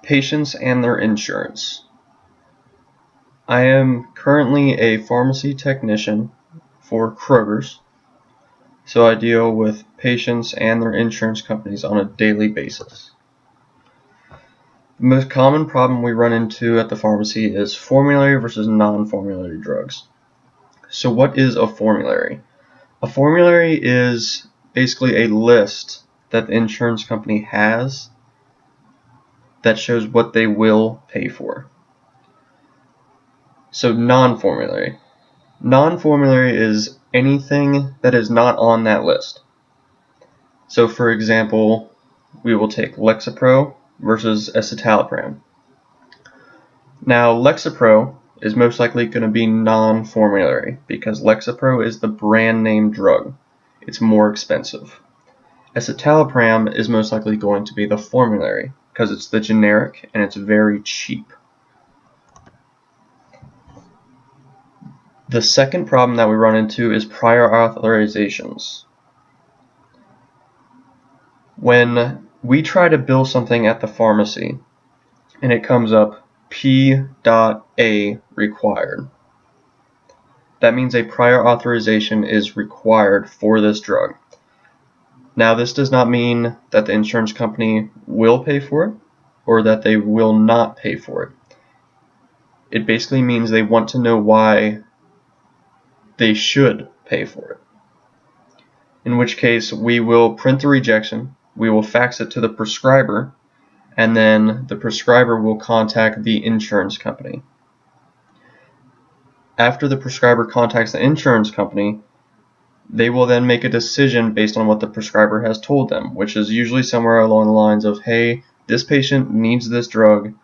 patients and their insurance. I am currently a pharmacy technician for Kroger's, so I deal with patients and their insurance companies on a daily basis. The most common problem we run into at the pharmacy is formulary versus non-formulary drugs. So what is a formulary? A formulary is basically a list that the insurance company has that shows what they will pay for. So non-formulary. Non-formulary is anything that is not on that list. So for example, we will take Lexapro versus escitalopram. Now Lexapro is most likely going to be non-formulary because Lexapro is the brand name drug. It's more expensive. Escitalopram is most likely going to be the formulary because it's the generic and it's very cheap. The second problem that we run into is prior authorizations. When we try to bill something at the pharmacy and it comes up P.A required, that means a prior authorization is required for this drug. Now, this does not mean that the insurance company will pay for it or that they will not pay for it. It basically means they want to know why they should pay for it. In which case, we will print the rejection, we will fax it to the prescriber, and then the prescriber will contact the insurance company. After the prescriber contacts the insurance company, they will then make a decision based on what the prescriber has told them, which is usually somewhere along the lines of, hey, this patient needs this drug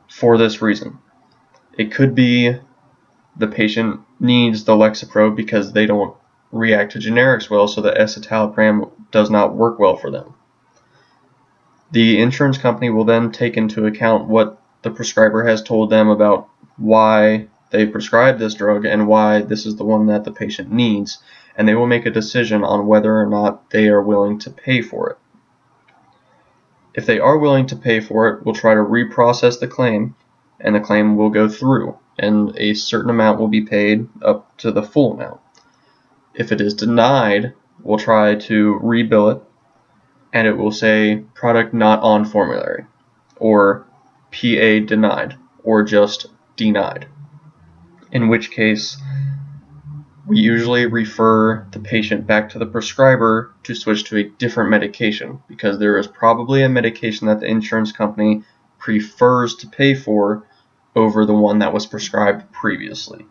for this reason. It could be the patient needs the Lexapro because they don't react to generics well, so the escitalopram does not work well for them. The insurance company will then take into account what the prescriber has told them about why they prescribed this drug and why this is the one that the patient needs, and they will make a decision on whether or not they are willing to pay for it. If they are willing to pay for it, we'll try to reprocess the claim, and the claim will go through, and a certain amount will be paid up to the full amount. If it is denied, we'll try to rebill it, and it will say product not on formulary, or PA denied, or just denied. In which case, we usually refer the patient back to the prescriber to switch to a different medication, because there is probably a medication that the insurance company prefers to pay for over the one that was prescribed previously.